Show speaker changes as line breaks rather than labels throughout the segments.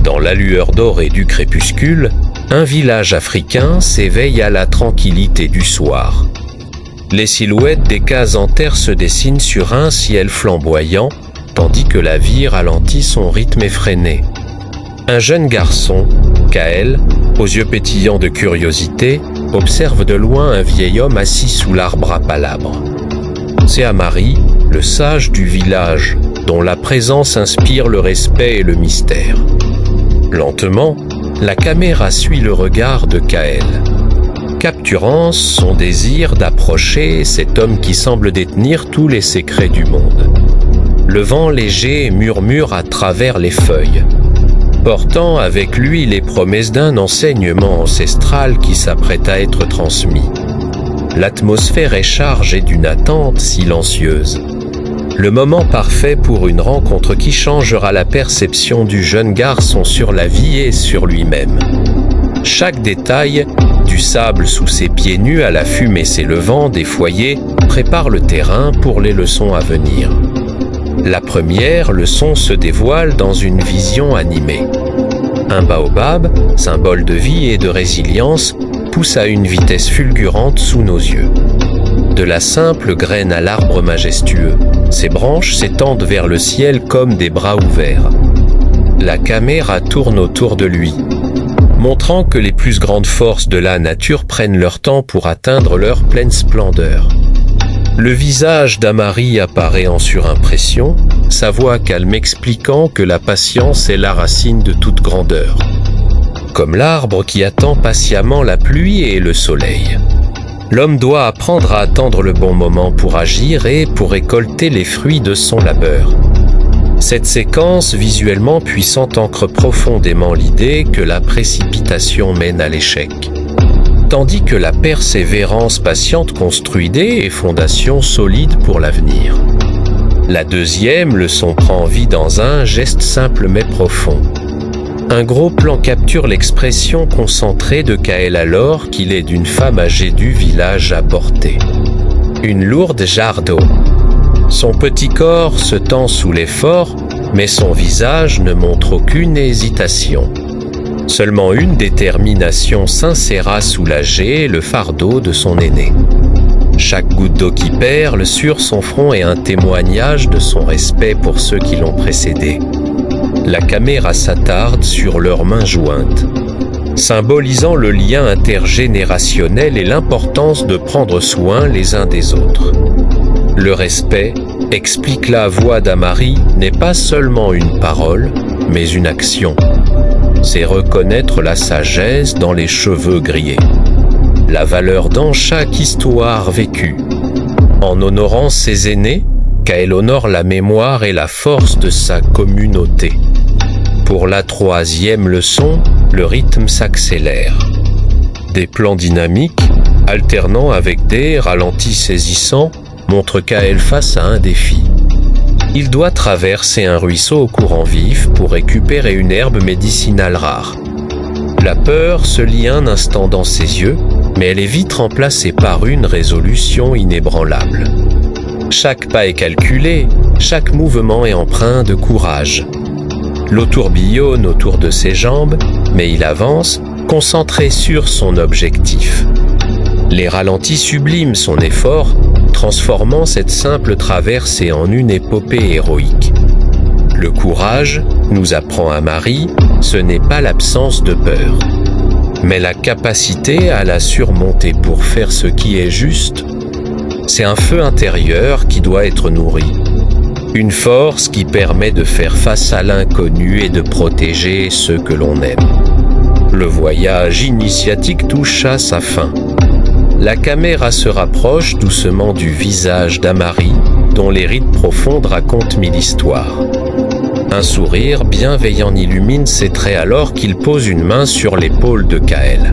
Dans la lueur dorée du crépuscule, un village africain s'éveille à la tranquillité du soir. Les silhouettes des cases en terre se dessinent sur un ciel flamboyant, tandis que la vie ralentit son rythme effréné. Un jeune garçon, Kaël, aux yeux pétillants de curiosité, observe de loin un vieil homme assis sous l'arbre à palabres. C'est Amari, le sage du village, dont la présence inspire le respect et le mystère. Lentement, la caméra suit le regard de Kaël, capturant son désir d'approcher cet homme qui semble détenir tous les secrets du monde. Le vent léger murmure à travers les feuilles, portant avec lui les promesses d'un enseignement ancestral qui s'apprête à être transmis. L'atmosphère est chargée d'une attente silencieuse. Le moment parfait pour une rencontre qui changera la perception du jeune garçon sur la vie et sur lui-même. Chaque détail, du sable sous ses pieds nus à la fumée s'élevant des foyers, prépare le terrain pour les leçons à venir. La première leçon se dévoile dans une vision animée. Un baobab, symbole de vie et de résilience, pousse à une vitesse fulgurante sous nos yeux. De la simple graine à l'arbre majestueux, ses branches s'étendent vers le ciel comme des bras ouverts. La caméra tourne autour de lui, montrant que les plus grandes forces de la nature prennent leur temps pour atteindre leur pleine splendeur. Le visage d'Amari apparaît en surimpression, sa voix calme expliquant que la patience est la racine de toute grandeur. Comme l'arbre qui attend patiemment la pluie et le soleil. L'homme doit apprendre à attendre le bon moment pour agir et pour récolter les fruits de son labeur. Cette séquence visuellement puissante ancre profondément l'idée que la précipitation mène à l'échec, tandis que la persévérance patiente construit des fondations solides pour l'avenir. La deuxième leçon prend vie dans un geste simple mais profond. Un gros plan capture l'expression concentrée de Kaël alors qu'il est d'une femme âgée du village à portée. Une lourde jarre d'eau. Son petit corps se tend sous l'effort, mais son visage ne montre aucune hésitation. Seulement une détermination sincère à soulager le fardeau de son aîné. Chaque goutte d'eau qui perle sur son front est un témoignage de son respect pour ceux qui l'ont précédé. La caméra s'attarde sur leurs mains jointes, symbolisant le lien intergénérationnel et l'importance de prendre soin les uns des autres. Le respect, explique la voix d'Amari, n'est pas seulement une parole, mais une action. C'est reconnaître la sagesse dans les cheveux grillés, la valeur dans chaque histoire vécue. En honorant ses aînés, Kaël honore la mémoire et la force de sa communauté. Pour la troisième leçon, le rythme s'accélère. Des plans dynamiques, alternant avec des ralentis saisissants, montrent Kaël face à un défi. Il doit traverser un ruisseau au courant vif pour récupérer une herbe médicinale rare. La peur se lit un instant dans ses yeux, mais elle est vite remplacée par une résolution inébranlable. Chaque pas est calculé, chaque mouvement est empreint de courage. L'eau tourbillonne autour de ses jambes, mais il avance, concentré sur son objectif. Les ralentis subliment son effort, transformant cette simple traversée en une épopée héroïque. Le courage, nous apprend Amari, ce n'est pas l'absence de peur, mais la capacité à la surmonter pour faire ce qui est juste. C'est un feu intérieur qui doit être nourri. Une force qui permet de faire face à l'inconnu et de protéger ceux que l'on aime. Le voyage initiatique touche à sa fin. La caméra se rapproche doucement du visage d'Amari, dont les rides profondes racontent mille histoires. Un sourire bienveillant illumine ses traits alors qu'il pose une main sur l'épaule de Kaël,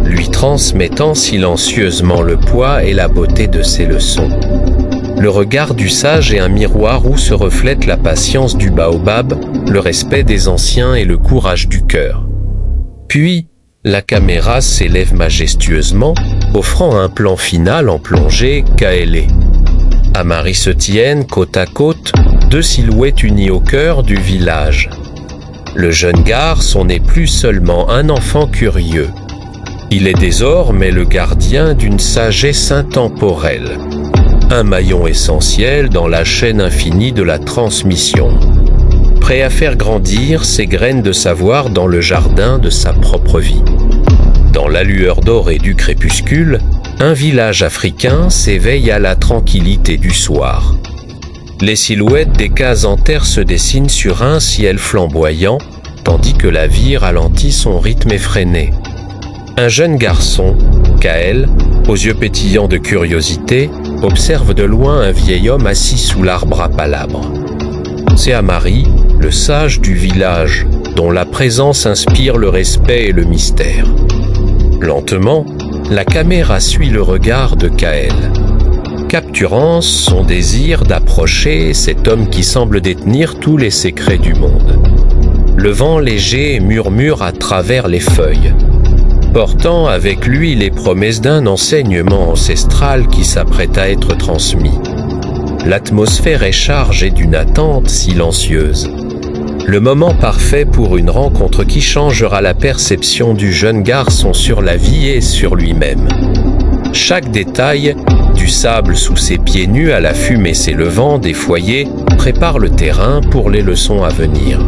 lui transmettant silencieusement le poids et la beauté de ses leçons. Le regard du sage est un miroir où se reflète la patience du baobab, le respect des anciens et le courage du cœur. Puis, la caméra s'élève majestueusement, offrant un plan final en plongée Kaël. Amari se tiennent côte à côte, deux silhouettes unies au cœur du village. Le jeune garçon n'est plus seulement un enfant curieux. Il est désormais le gardien d'une sagesse intemporelle, un maillon essentiel dans la chaîne infinie de la transmission, prêt à faire grandir ses graines de savoir dans le jardin de sa propre vie. Dans la lueur dorée du crépuscule, un village africain s'éveille à la tranquillité du soir. Les silhouettes des cases en terre se dessinent sur un ciel flamboyant, tandis que la vie ralentit son rythme effréné. Un jeune garçon, Kaël, aux yeux pétillants de curiosité, observe de loin un vieil homme assis sous l'arbre à palabres. C'est Amari, le sage du village, dont la présence inspire le respect et le mystère. Lentement, la caméra suit le regard de Kaël, capturant son désir d'approcher cet homme qui semble détenir tous les secrets du monde. Le vent léger murmure à travers les feuilles, portant avec lui les promesses d'un enseignement ancestral qui s'apprête à être transmis. L'atmosphère est chargée d'une attente silencieuse. Le moment parfait pour une rencontre qui changera la perception du jeune garçon sur la vie et sur lui-même. Chaque détail, du sable sous ses pieds nus à la fumée s'élevant des foyers, prépare le terrain pour les leçons à venir.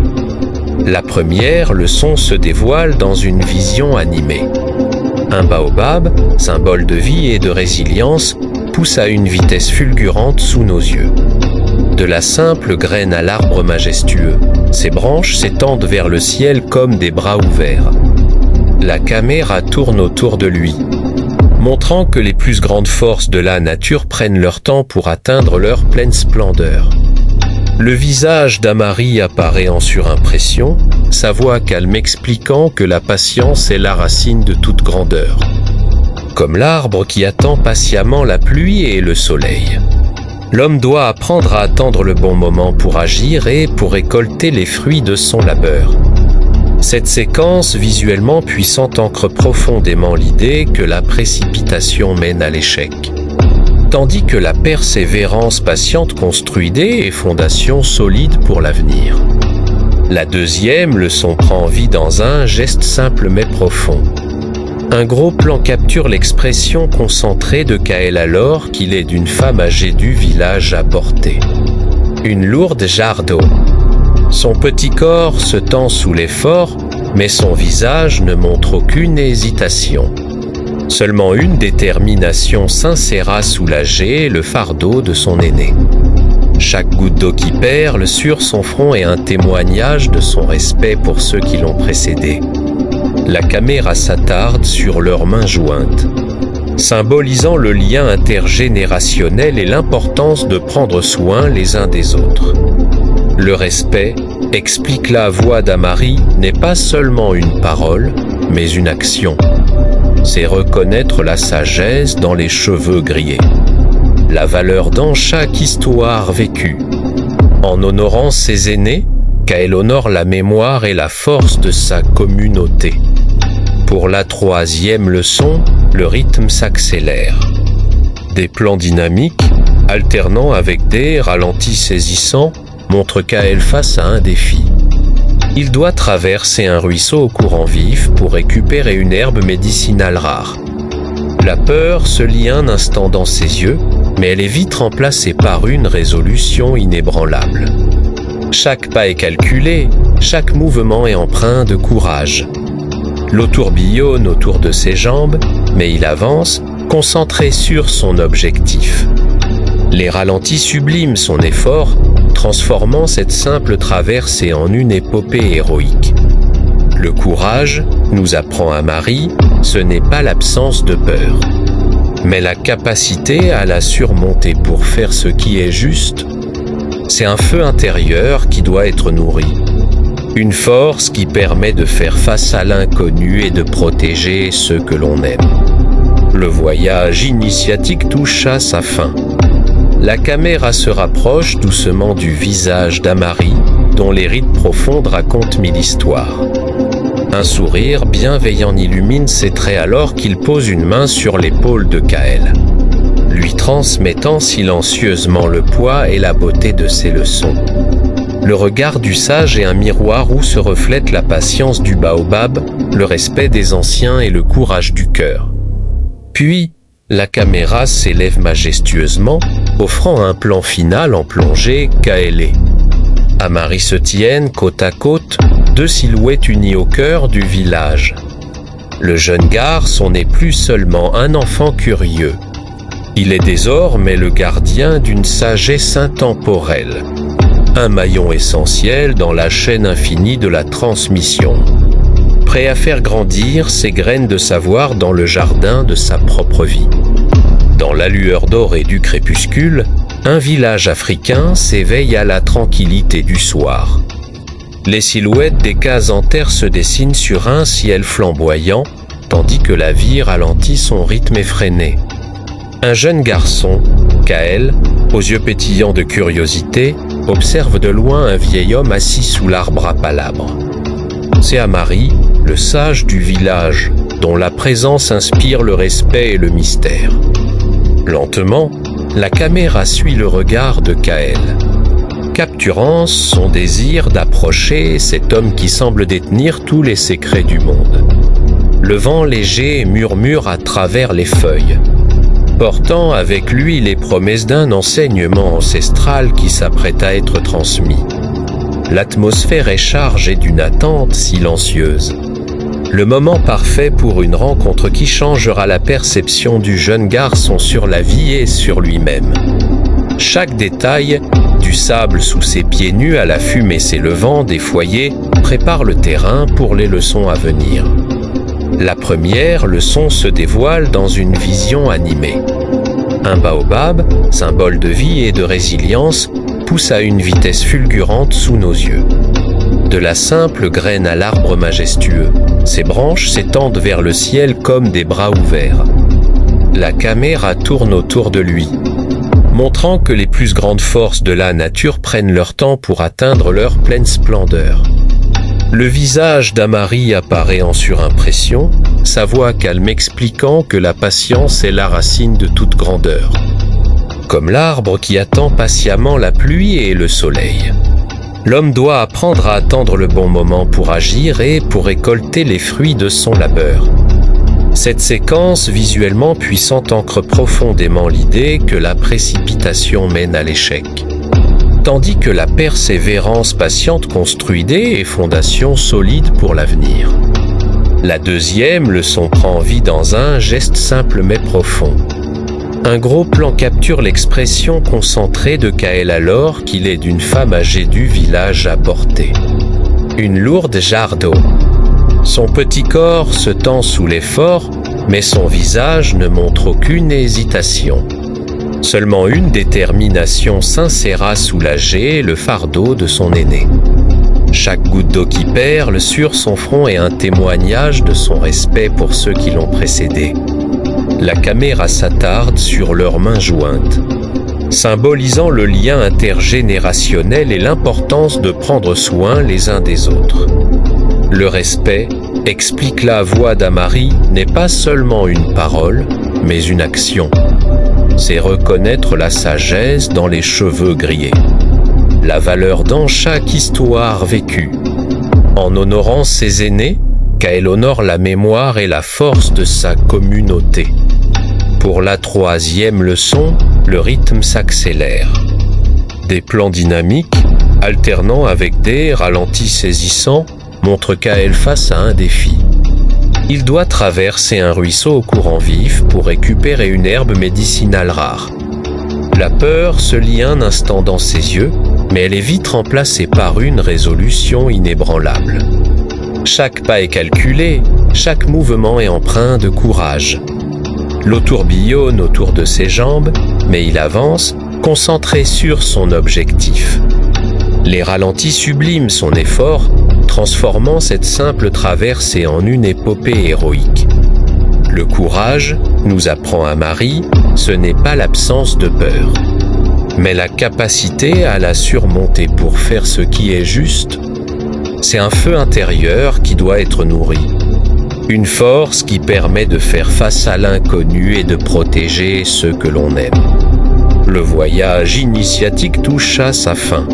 La première leçon se dévoile dans une vision animée. Un baobab, symbole de vie et de résilience, pousse à une vitesse fulgurante sous nos yeux. De la simple graine à l'arbre majestueux, ses branches s'étendent vers le ciel comme des bras ouverts. La caméra tourne autour de lui, montrant que les plus grandes forces de la nature prennent leur temps pour atteindre leur pleine splendeur. Le visage d'Amari apparaît en surimpression, sa voix calme expliquant que la patience est la racine de toute grandeur. Comme l'arbre qui attend patiemment la pluie et le soleil. L'homme doit apprendre à attendre le bon moment pour agir et pour récolter les fruits de son labeur. Cette séquence visuellement puissante ancre profondément l'idée que la précipitation mène à l'échec, tandis que la persévérance patiente construit des fondations solides pour l'avenir. La deuxième leçon prend vie dans un geste simple mais profond. Un gros plan capture l'expression concentrée de Kaël alors qu'il est d'une femme âgée du village à portée. Une lourde jarre d'eau. Son petit corps se tend sous l'effort, mais son visage ne montre aucune hésitation. Seulement une détermination sincère à soulager le fardeau de son aîné. Chaque goutte d'eau qui perle sur son front est un témoignage de son respect pour ceux qui l'ont précédé. La caméra s'attarde sur leurs mains jointes, symbolisant le lien intergénérationnel et l'importance de prendre soin les uns des autres. Le respect, explique la voix d'Amari, n'est pas seulement une parole, mais une action. C'est reconnaître la sagesse dans les cheveux grillés, la valeur dans chaque histoire vécue. En honorant ses aînés, Kaël honore la mémoire et la force de sa communauté. Pour la troisième leçon, le rythme s'accélère. Des plans dynamiques, alternant avec des ralentis saisissants, montrent Kaël face à un défi. Il doit traverser un ruisseau au courant vif pour récupérer une herbe médicinale rare. La peur se lit un instant dans ses yeux, mais elle est vite remplacée par une résolution inébranlable. Chaque pas est calculé, chaque mouvement est empreint de courage. L'eau tourbillonne autour de ses jambes, mais il avance, concentré sur son objectif. Les ralentis subliment son effort, transformant cette simple traversée en une épopée héroïque. Le courage, nous apprend Amari, ce n'est pas l'absence de peur, mais la capacité à la surmonter pour faire ce qui est juste. C'est un feu intérieur qui doit être nourri. Une force qui permet de faire face à l'inconnu et de protéger ceux que l'on aime. Le voyage initiatique touche à sa fin. La caméra se rapproche doucement du visage d'Amari, dont les rides profondes racontent mille histoires. Un sourire bienveillant illumine ses traits alors qu'il pose une main sur l'épaule de Kaël, lui transmettant silencieusement le poids et la beauté de ses leçons. Le regard du sage est un miroir où se reflète la patience du baobab, le respect des anciens et le courage du cœur. Puis, la caméra s'élève majestueusement, offrant un plan final en plongée Kaélé. Amari se tiennent côte à côte, deux silhouettes unies au cœur du village. Le jeune garçon n'est plus seulement un enfant curieux. Il est désormais le gardien d'une sagesse intemporelle, un maillon essentiel dans la chaîne infinie de la transmission, prêt à faire grandir ses graines de savoir dans le jardin de sa propre vie. Dans la lueur dorée du crépuscule, un village africain s'éveille à la tranquillité du soir. Les silhouettes des cases en terre se dessinent sur un ciel flamboyant, tandis que la vie ralentit son rythme effréné. Un jeune garçon, Kaël, aux yeux pétillants de curiosité, observe de loin un vieil homme assis sous l'arbre à palabres. C'est Amari, le sage du village, dont la présence inspire le respect et le mystère. Lentement, la caméra suit le regard de Kaël, capturant son désir d'approcher cet homme qui semble détenir tous les secrets du monde. Le vent léger murmure à travers les feuilles, portant avec lui les promesses d'un enseignement ancestral qui s'apprête à être transmis. L'atmosphère est chargée d'une attente silencieuse. Le moment parfait pour une rencontre qui changera la perception du jeune garçon sur la vie et sur lui-même. Chaque détail, du sable sous ses pieds nus à la fumée s'élevant des foyers, prépare le terrain pour les leçons à venir. La première leçon se dévoile dans une vision animée. Un baobab, symbole de vie et de résilience, pousse à une vitesse fulgurante sous nos yeux. De la simple graine à l'arbre majestueux, ses branches s'étendent vers le ciel comme des bras ouverts. La caméra tourne autour de lui, montrant que les plus grandes forces de la nature prennent leur temps pour atteindre leur pleine splendeur. Le visage d'Amari apparaît en surimpression, sa voix calme expliquant que la patience est la racine de toute grandeur. Comme l'arbre qui attend patiemment la pluie et le soleil. L'homme doit apprendre à attendre le bon moment pour agir et pour récolter les fruits de son labeur. Cette séquence visuellement puissante ancre profondément l'idée que la précipitation mène à l'échec, tandis que la persévérance patiente construit des fondations solides pour l'avenir. La deuxième leçon prend vie dans un geste simple mais profond. Un gros plan capture l'expression concentrée de Kaël alors qu'il est d'une femme âgée du village à portée. Une lourde jarre d'eau. Son petit corps se tend sous l'effort, mais son visage ne montre aucune hésitation. Seulement une détermination sincère à soulager le fardeau de son aîné. Chaque goutte d'eau qui perle sur son front est un témoignage de son respect pour ceux qui l'ont précédé. La caméra s'attarde sur leurs mains jointes, symbolisant le lien intergénérationnel et l'importance de prendre soin les uns des autres. Le respect, explique la voix d'Amari, n'est pas seulement une parole, mais une action. C'est reconnaître la sagesse dans les cheveux grillés, la valeur dans chaque histoire vécue. En honorant ses aînés, Kaël honore la mémoire et la force de sa communauté. Pour la troisième leçon, le rythme s'accélère. Des plans dynamiques, alternant avec des ralentis saisissants, montrent Kaël face à un défi. Il doit traverser un ruisseau au courant vif pour récupérer une herbe médicinale rare. La peur se lie un instant dans ses yeux, mais elle est vite remplacée par une résolution inébranlable. Chaque pas est calculé, chaque mouvement est empreint de courage. L'eau tourbillonne autour de ses jambes, mais il avance, concentré sur son objectif. Les ralentis subliment son effort, transformant cette simple traversée en une épopée héroïque. Le courage, nous apprend Amari, ce n'est pas l'absence de peur, mais la capacité à la surmonter pour faire ce qui est juste. C'est un feu intérieur qui doit être nourri. Une force qui permet de faire face à l'inconnu et de protéger ceux que l'on aime. Le voyage initiatique touche à sa fin.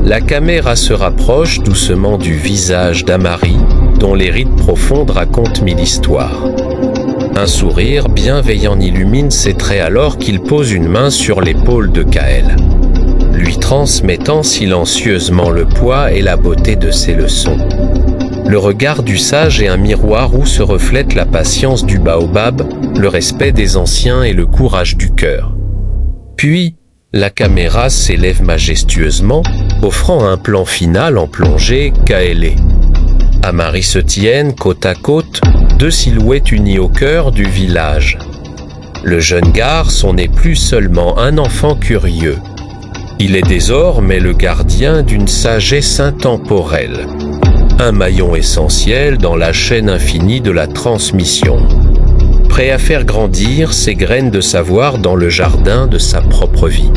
La caméra se rapproche doucement du visage d'Amari, dont les rides profondes racontent mille histoires. Un sourire bienveillant illumine ses traits alors qu'il pose une main sur l'épaule de Kael, lui transmettant silencieusement le poids et la beauté de ses leçons. Le regard du sage est un miroir où se reflète la patience du baobab, le respect des anciens et le courage du cœur. Puis, la caméra s'élève majestueusement, offrant un plan final en plongée Kaélé. Amari se tiennent côte à côte, deux silhouettes unies au cœur du village. Le jeune garçon n'est plus seulement un enfant curieux. Il est désormais le gardien d'une sagesse intemporelle, un maillon essentiel dans la chaîne infinie de la transmission, prêt à faire grandir ses graines de savoir dans le jardin de sa propre vie.